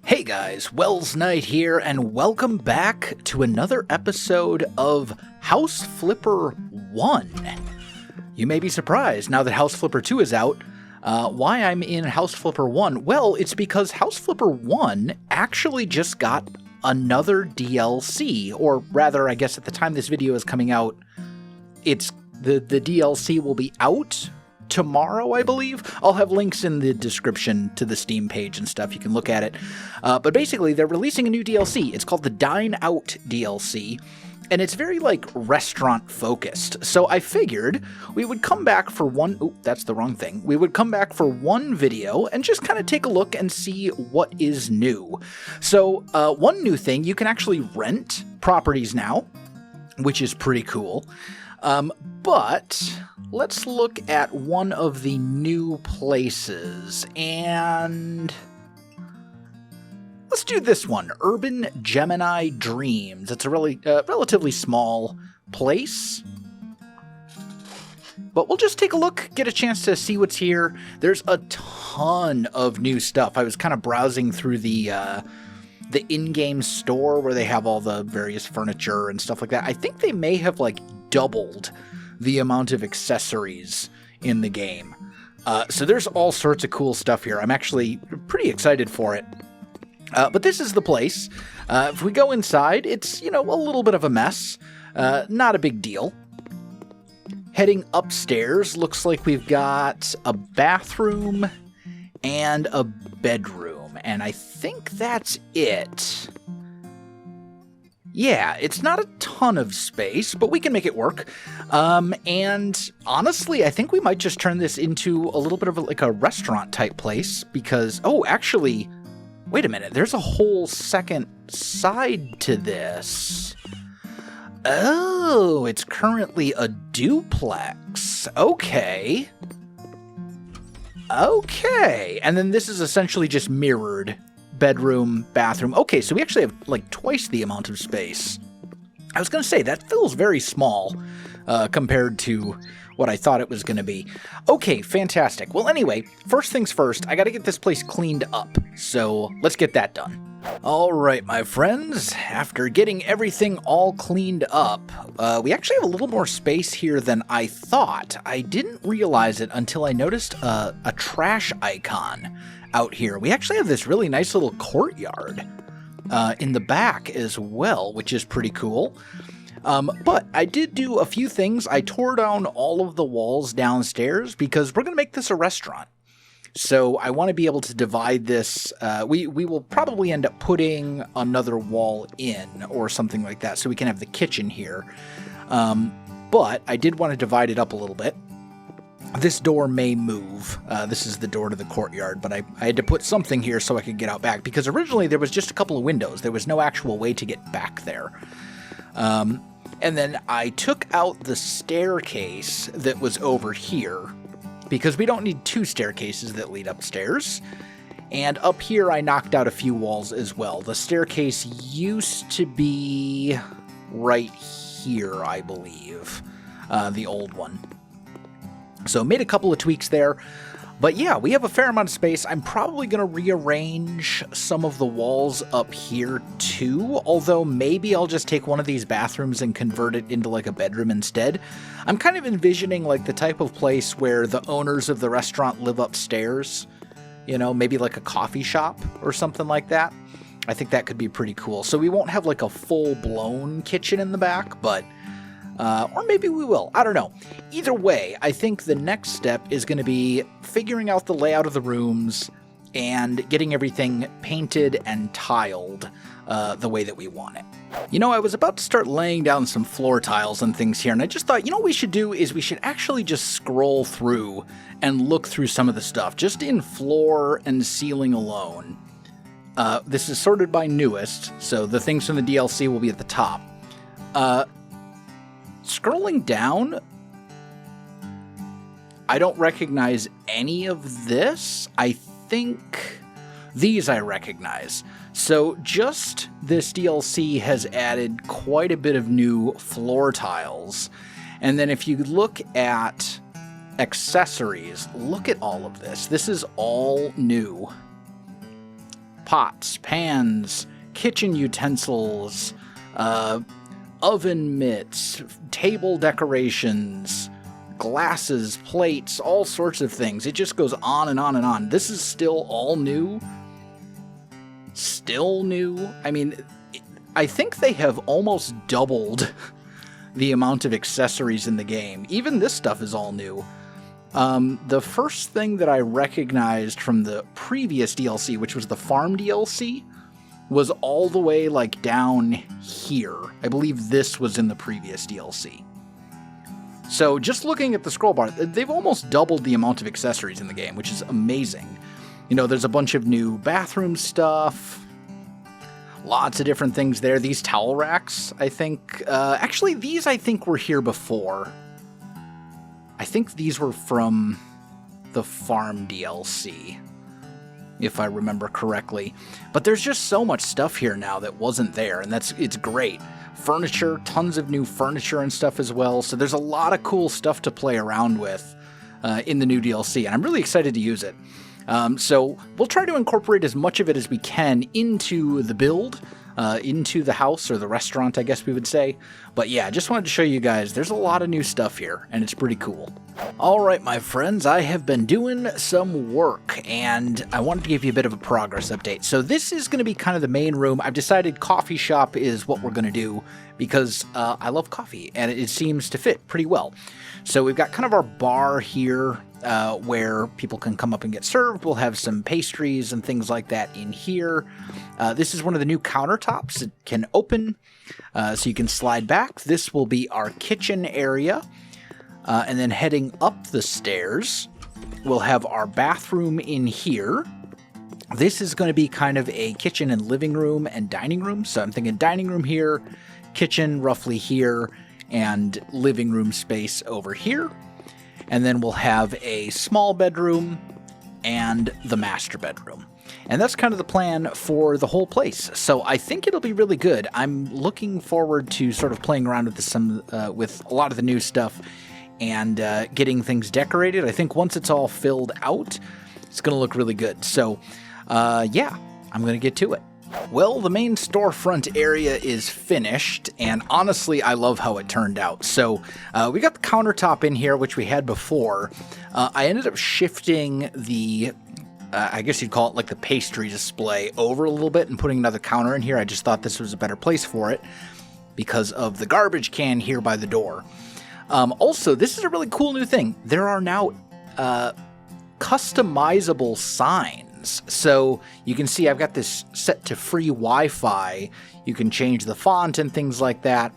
Hey guys, Welsknight here, and welcome back to another episode of House Flipper 1. You may be surprised, now that House Flipper 2 is out, why I'm in House Flipper 1. Well, it's because House Flipper 1 actually just got another DLC, or rather, I guess at the time this video is coming out, it's the DLC will be out tomorrow, I believe. I'll have links in the description to the Steam page and stuff. You can look at it. But basically, they're releasing a new DLC. It's called the Dine Out DLC, and it's very, restaurant-focused. So I figured we would come back for one... Oh, that's the wrong thing. We would come back for one video and just kind of take a look and see what is new. So, one new thing, you can actually rent properties now, which is pretty cool. But let's look at one of the new places, and let's do this one, Urban Gemini Dreams. It's a really relatively small place, but we'll just take a look, get a chance to see what's here. There's a ton of new stuff. I was kind of browsing through the in-game store where they have all the various furniture and stuff like that. I think they may have, doubled the amount of accessories in the game. So there's all sorts of cool stuff here. I'm actually pretty excited for it. But this is the place. If we go inside, it's, a little bit of a mess. Not a big deal. Heading upstairs, looks like we've got a bathroom and a bedroom. And I think that's it. Yeah, it's not a ton of space, but we can make it work. And honestly, I think we might just turn this into a little bit of a restaurant type place because, oh, actually, wait a minute. There's a whole second side to this. Oh, it's currently a duplex. Okay. Okay. And then this is essentially just mirrored bedroom, bathroom. Okay, so we actually have twice the amount of space. I was going to say, that feels very small compared to what I thought it was going to be. Okay, fantastic. Well, anyway, first things first, I got to get this place cleaned up. So let's get that done. All right, my friends, after getting everything all cleaned up, we actually have a little more space here than I thought. I didn't realize it until I noticed a trash icon out here. We actually have this really nice little courtyard in the back as well, which is pretty cool. But I did do a few things. I tore down all of the walls downstairs because we're going to make this a restaurant. So I want to be able to divide this. We will probably end up putting another wall in or something like that so we can have the kitchen here. But I did want to divide it up a little bit. This door may move. This is the door to the courtyard, but I had to put something here so I could get out back, because originally there was just a couple of windows. There was no actual way to get back there. And then I took out the staircase that was over here, because we don't need two staircases that lead upstairs. And up here I knocked out a few walls as well. The staircase used to be right here, I believe, the old one. So made a couple of tweaks there, but yeah, we have a fair amount of space. I'm probably going to rearrange some of the walls up here too, although maybe I'll just take one of these bathrooms and convert it into a bedroom instead. I'm kind of envisioning the type of place where the owners of the restaurant live upstairs, maybe a coffee shop or something like that. I think that could be pretty cool. So we won't have a full-blown kitchen in the back, but or maybe we will. I don't know. Either way, I think the next step is going to be figuring out the layout of the rooms and getting everything painted and tiled the way that we want it. I was about to start laying down some floor tiles and things here, and I just thought, what we should do is we should actually just scroll through and look through some of the stuff, just in floor and ceiling alone. This is sorted by newest, so the things from the DLC will be at the top. Scrolling down, I don't recognize any of this. I think these I recognize. So just this DLC has added quite a bit of new floor tiles. And then if you look at accessories, look at all of this. This is all new. pots, pans, kitchen utensils, oven mitts, table decorations, glasses, plates, all sorts of things. It just goes on and on and on. This is still all new. Still new. I mean, I think they have almost doubled the amount of accessories in the game. Even this stuff is all new. The first thing that I recognized from the previous DLC, which was the farm DLC, was all the way like down here. I believe this was in the previous DLC. So just looking at the scroll bar, they've almost doubled the amount of accessories in the game, which is amazing. You know, there's a bunch of new bathroom stuff. Lots of different things there. These towel racks, I think... actually, these I think were here before. I think these were from the farm DLC, if I remember correctly. But there's just so much stuff here now that wasn't there, and it's great. Furniture, tons of new furniture and stuff as well, so there's a lot of cool stuff to play around with in the new DLC, and I'm really excited to use it. So we'll try to incorporate as much of it as we can into the build, into the house, or the restaurant, I guess we would say. But yeah, just wanted to show you guys, there's a lot of new stuff here, and it's pretty cool. Alright, my friends, I have been doing some work, and I wanted to give you a bit of a progress update. So this is going to be kind of the main room. I've decided coffee shop is what we're going to do, because I love coffee, and it seems to fit pretty well. So we've got kind of our bar here, where people can come up and get served. We'll have some pastries and things like that in here. This is one of the new countertops. It can open, so you can slide back. This will be our kitchen area. And then heading up the stairs, we'll have our bathroom in here. This is going to be kind of a kitchen and living room and dining room. So I'm thinking dining room here, kitchen roughly here, and living room space over here. And then we'll have a small bedroom and the master bedroom. And that's kind of the plan for the whole place. So I think it'll be really good. I'm looking forward to sort of playing around with with a lot of the new stuff and getting things decorated. I think once it's all filled out, it's going to look really good. So yeah, I'm going to get to it. Well, the main storefront area is finished, and honestly, I love how it turned out. So we got the countertop in here, which we had before. I ended up shifting the, I guess you'd call it like the pastry display, over a little bit and putting another counter in here. I just thought this was a better place for it because of the garbage can here by the door. Also, this is a really cool new thing. There are now customizable signs. So you can see I've got this set to free Wi-Fi. You can change the font and things like that.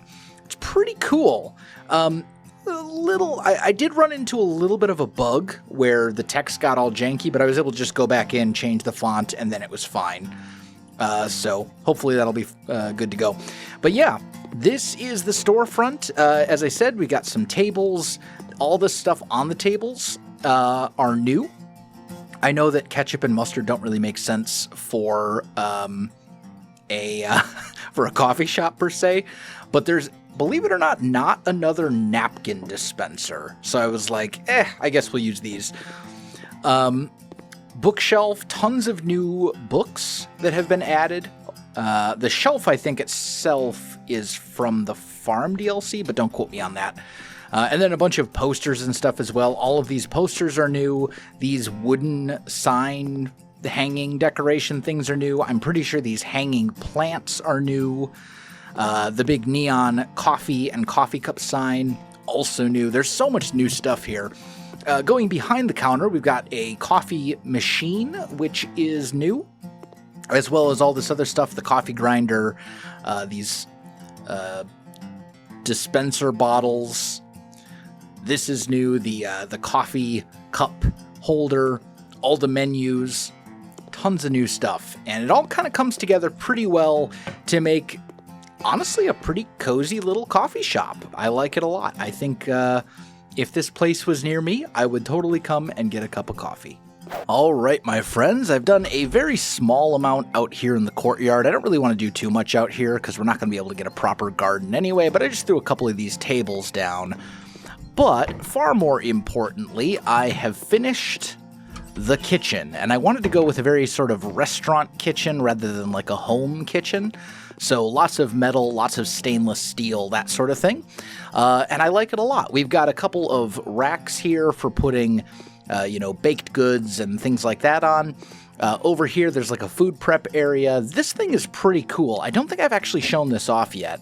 It's pretty cool. I did run into a little bit of a bug where the text got all janky, but I was able to just go back in, change the font, and then it was fine. So hopefully that'll be good to go. But yeah, this is the storefront. As I said, we got some tables. All this stuff on the tables are new. I know that ketchup and mustard don't really make sense for for a coffee shop per se, but there's, believe it or not another napkin dispenser. So I was like, I guess we'll use these. Bookshelf, tons of new books that have been added. The shelf, I think itself, is from the farm DLC, but don't quote me on that. And then a bunch of posters and stuff as well. All of these posters are new. These wooden sign hanging decoration things are new. I'm pretty sure these hanging plants are new. The big neon coffee and coffee cup sign, also new. There's so much new stuff here. Going behind the counter, we've got a coffee machine, which is new, as well as all this other stuff, the coffee grinder, these dispenser bottles. This is new, the coffee cup holder, all the menus, tons of new stuff. And it all kind of comes together pretty well to make, honestly, a pretty cozy little coffee shop. I like it a lot. I think if this place was near me, I would totally come and get a cup of coffee. All right, my friends, I've done a very small amount out here in the courtyard. I don't really want to do too much out here because we're not going to be able to get a proper garden anyway, but I just threw a couple of these tables down. But far more importantly, I have finished the kitchen. And I wanted to go with a very sort of restaurant kitchen rather than like a home kitchen. So lots of metal, lots of stainless steel, that sort of thing. And I like it a lot. We've got a couple of racks here for putting, baked goods and things like that on. Over here, there's like a food prep area. This thing is pretty cool. I don't think I've actually shown this off yet.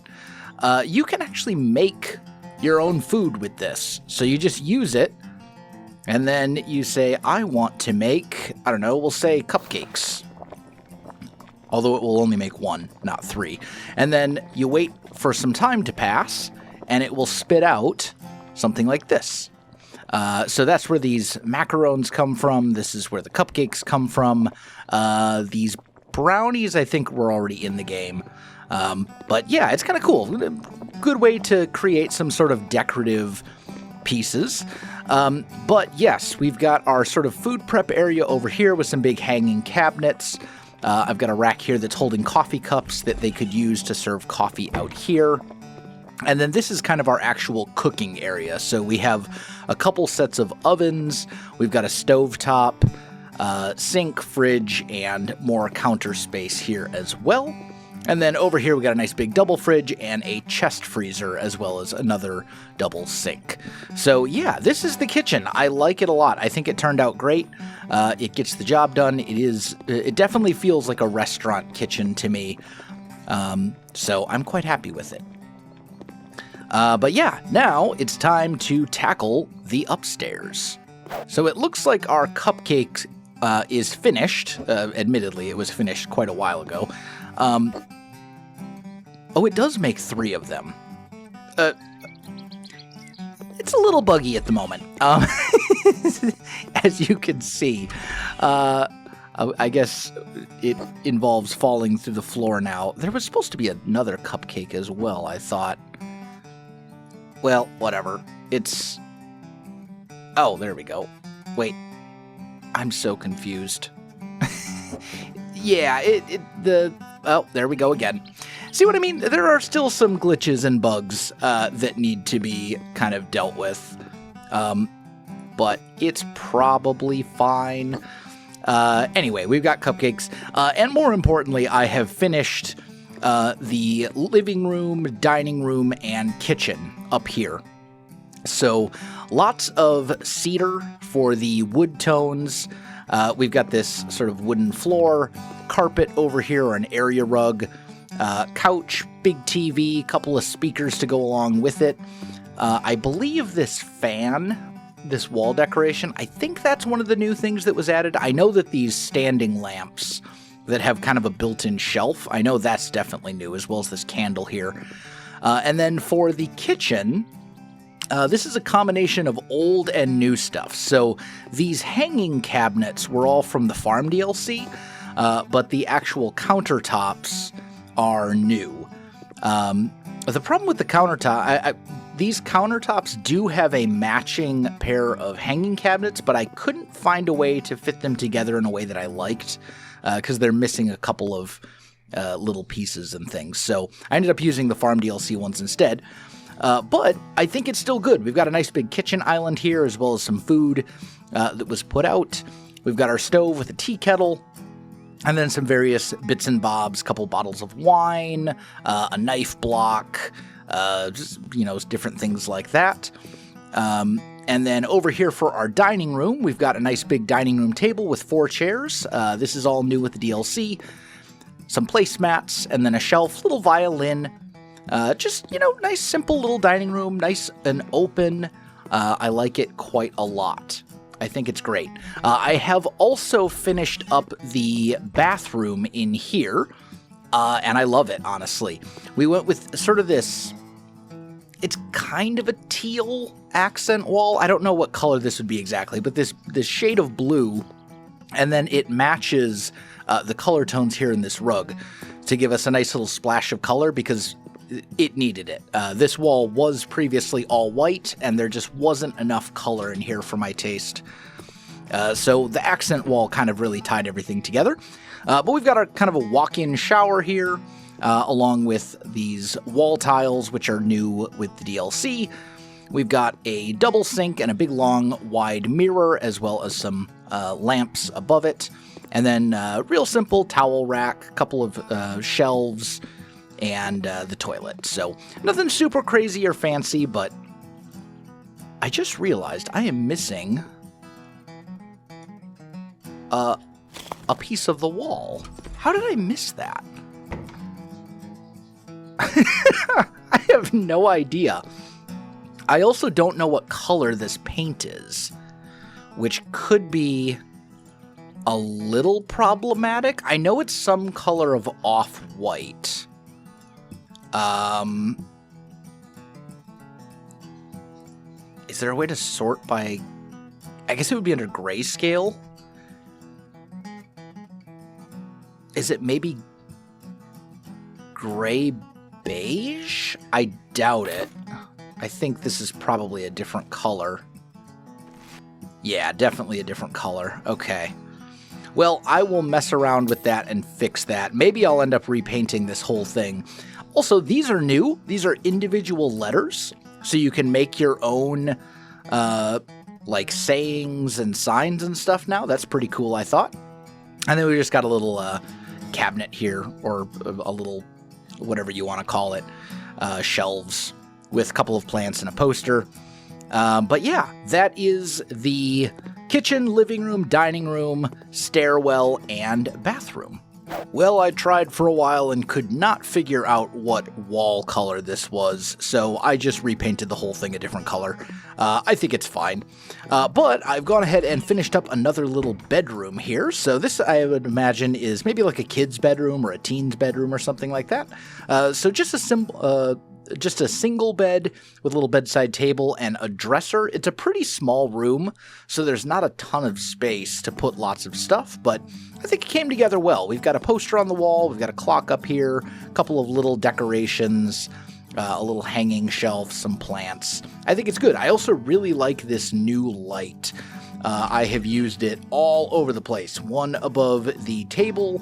You can actually make your own food with this. So you just use it, and then you say, I want to make, I don't know, we'll say cupcakes. Although it will only make 1, not 3. And then you wait for some time to pass, and it will spit out something like this. So that's where these macarons come from. This is where the cupcakes come from. These brownies, I think, were already in the game. But yeah, it's kind of cool. Good way to create some sort of decorative pieces. But yes, we've got our sort of food prep area over here with some big hanging cabinets. I've got a rack here that's holding coffee cups that they could use to serve coffee out here. And then this is kind of our actual cooking area. So we have a couple sets of ovens. We've got a stovetop, sink, fridge, and more counter space here as well. And then over here we got a nice big double fridge and a chest freezer, as well as another double sink. So yeah, this is the kitchen. I like it a lot. I think it turned out great. It gets the job done. It definitely feels like a restaurant kitchen to me. So I'm quite happy with it. But yeah, now it's time to tackle the upstairs. So it looks like our cupcake is finished. Admittedly, it was finished quite a while ago. It does make 3 of them. It's a little buggy at the moment, as you can see. I guess it involves falling through the floor now. There was supposed to be another cupcake as well, I thought. Well, whatever. It's... Oh, there we go. Wait. I'm so confused. Yeah, Oh, there we go again. See what I mean? There are still some glitches and bugs that need to be kind of dealt with. But it's probably fine. Anyway, we've got cupcakes. And more importantly, I have finished the living room, dining room, and kitchen up here. So lots of cedar for the wood tones. We've got this sort of wooden floor, carpet over here, or an area rug, couch, big TV, couple of speakers to go along with it. I believe this fan, this wall decoration, I think that's one of the new things that was added. I know that these standing lamps that have kind of a built-in shelf, I know that's definitely new, as well as this candle here. And then for the kitchen, this is a combination of old and new stuff. So these hanging cabinets were all from the Farm DLC, but the actual countertops are new. The problem with the countertop, these countertops do have a matching pair of hanging cabinets, but I couldn't find a way to fit them together in a way that I liked, because they're missing a couple of little pieces and things. So I ended up using the Farm DLC ones instead. But I think it's still good. We've got a nice big kitchen island here, as well as some food that was put out. We've got our stove with a tea kettle, and then some various bits and bobs, a couple bottles of wine, a knife block, just, different things like that. And then over here for our dining room, we've got a nice big dining room table with 4 chairs. This is all new with the DLC. Some placemats, and then a shelf, little violin. Just, nice simple little dining room, nice and open. I like it quite a lot. I think it's great. I have also finished up the bathroom in here, and I love it, honestly. We went with sort of this, it's kind of a teal accent wall. I don't know what color this would be exactly, but this shade of blue, and then it matches the color tones here in this rug to give us a nice little splash of color, because it needed it. This wall was previously all white, and there just wasn't enough color in here for my taste. So the accent wall kind of really tied everything together. But we've got our kind of a walk-in shower here, along with these wall tiles, which are new with the DLC. We've got a double sink and a big, long, wide mirror, as well as some lamps above it. And then real simple towel rack, a couple of shelves, and the toilet. So nothing super crazy or fancy, but I just realized I am missing a piece of the wall. How did I miss that? I have no idea. I also don't know what color this paint is, which could be a little problematic. I know it's some color of off-white. Is there a way to sort by... I guess it would be under grayscale? Is it maybe gray beige? I doubt it. I think this is probably a different color. Yeah, definitely a different color. Okay. Well, I will mess around with that and fix that. Maybe I'll end up repainting this whole thing. Also, these are new. These are individual letters, so you can make your own, like, sayings and signs and stuff now. That's pretty cool, I thought. And then we just got a little cabinet here, or a little, whatever you want to call it, shelves with a couple of plants and a poster. But yeah, that is the kitchen, living room, dining room, stairwell, and bathroom. Well, I tried for a while and could not figure out what wall color this was, so I just repainted the whole thing a different color. I think it's fine. But I've gone ahead and finished up another little bedroom here, so this, I would imagine, is maybe like a kid's bedroom or a teen's bedroom or something like that. So just a single bed with a little bedside table and a dresser. It's a pretty small room, so there's not a ton of space to put lots of stuff, but I think it came together well. We've got a poster on the wall, we've got a clock up here, a couple of little decorations, a little hanging shelf, some plants. I think it's good. I also really like this new light. I have used it all over the place. One above the table,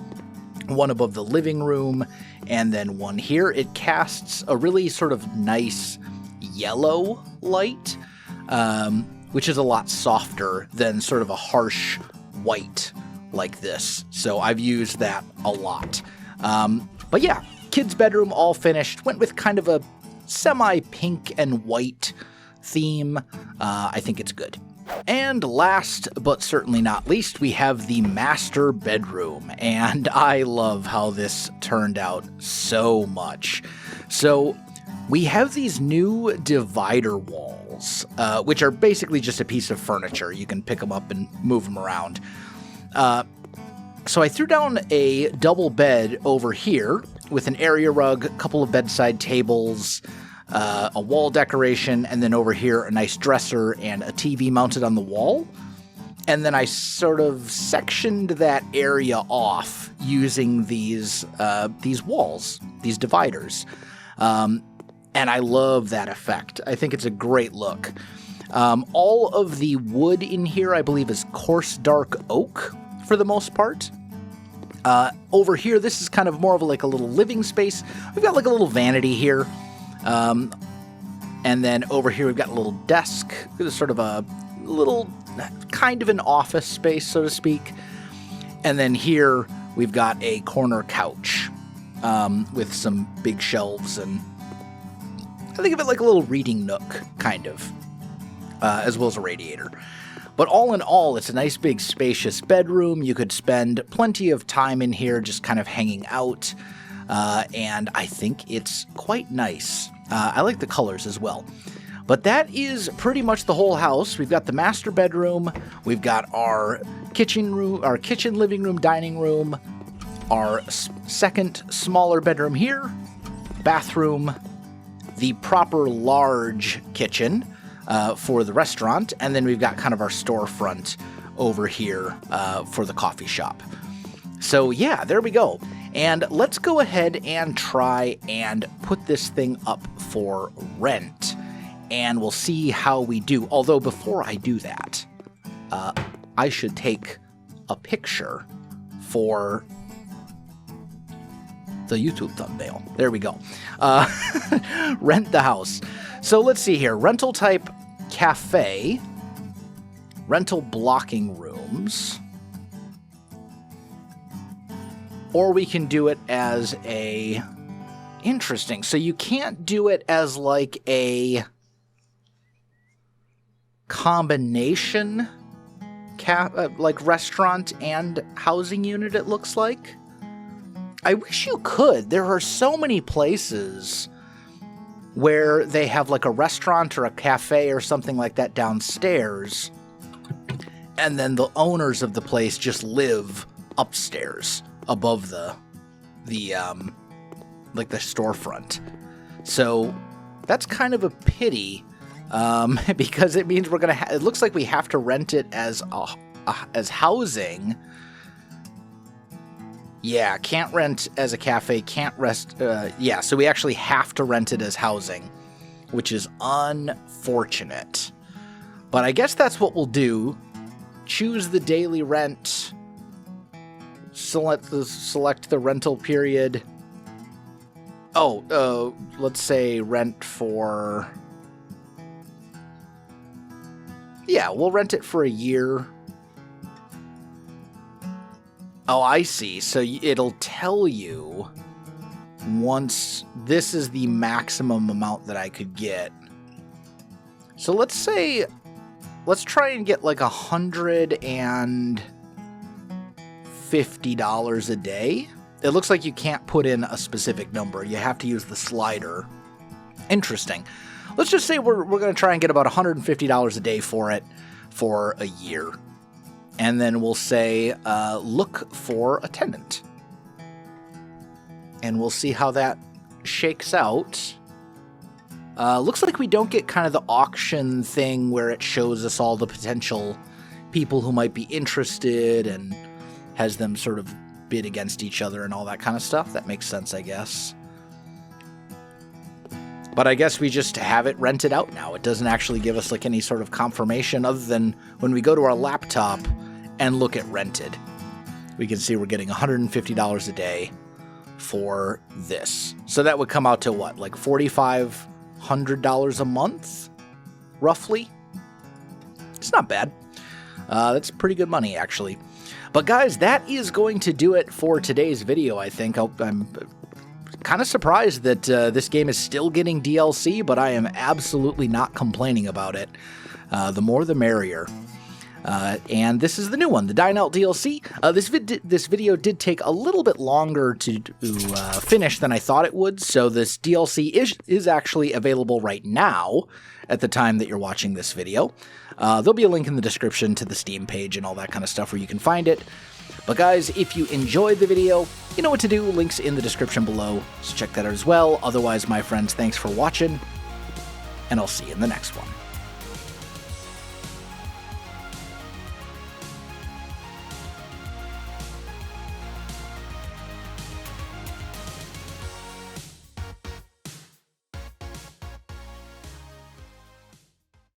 one above the living room, and then one here. It casts a really sort of nice yellow light, which is a lot softer than sort of a harsh white like this. So I've used that a lot. But yeah, kid's bedroom all finished. Went with kind of a semi-pink and white theme. I think it's good. And last, but certainly not least, we have the master bedroom, and I love how this turned out so much. So we have these new divider walls, which are basically just a piece of furniture. You can pick them up and move them around. So I threw down a double bed over here with an area rug, a couple of bedside tables, a wall decoration, and then over here a nice dresser and a TV mounted on the wall. And then I sort of sectioned that area off using these walls, these dividers. And I love that effect. I think it's a great look. All of the wood in here, I believe, is coarse dark oak for the most part. Over here, this is kind of more of a little living space. We've got like a little vanity here. And then over here, we've got a little desk, sort of a little kind of an office space, so to speak. And then here, we've got a corner couch with some big shelves, and I think of it like a little reading nook, kind of, as well as a radiator. But all in all, it's a nice big spacious bedroom. You could spend plenty of time in here just kind of hanging out, and I think it's quite nice. I like the colors as well. But that is pretty much the whole house. We've got the master bedroom, we've got our kitchen room, our kitchen, living room, dining room, our second smaller bedroom here, bathroom, the proper large kitchen for the restaurant, and then we've got kind of our storefront over here for the coffee shop. So yeah, there we go. And let's go ahead and try and put this thing up for rent, and we'll see how we do. Although before I do that, I should take a picture for the YouTube thumbnail. There we go. Rent the house. So let's see here. Rental type cafe, rental blocking rooms, or we can do it as a... Interesting. So you can't do it as like a combination like restaurant and housing unit, it looks like. I wish you could. There are so many places where they have like a restaurant or a cafe or something like that downstairs, and then the owners of the place just live upstairs above the like the storefront. So that's kind of a pity, because it means we're gonna. It looks like we have to rent it as housing. Yeah, can't rent as a cafe. Can't rest. Yeah, so we actually have to rent it as housing, which is unfortunate. But I guess that's what we'll do. Choose the daily rent. Select the rental period. Oh, let's say rent for... Yeah, we'll rent it for a year. Oh, I see. So it'll tell you once this is the maximum amount that I could get. So let's say, let's try and get like $150 a day. It looks like you can't put in a specific number. You have to use the slider. Interesting. Let's just say we're going to try and get about $150 a day for it for a year. And then we'll say, look for a tenant. And we'll see how that shakes out. Looks like we don't get kind of the auction thing where it shows us all the potential people who might be interested and has them sort of bid against each other and all that kind of stuff. That makes sense, I guess. But I guess we just have it rented out now. It doesn't actually give us like any sort of confirmation other than when we go to our laptop and look at rented. We can see we're getting $150 a day for this. So that would come out to what, like $4,500 a month, roughly? It's not bad. That's pretty good money, actually. But guys, that is going to do it for today's video, I think. I'm kind of surprised that this game is still getting DLC, but I am absolutely not complaining about it. The more the merrier. And this is the new one, the Dine DLC. This video did take a little bit longer to finish than I thought it would, so this DLC is actually available right now at the time that you're watching this video. There'll be a link in the description to the Steam page and all that kind of stuff where you can find it. But guys, if you enjoyed the video, you know what to do. Links in the description below, so check that out as well. Otherwise, my friends, thanks for watching, and I'll see you in the next one.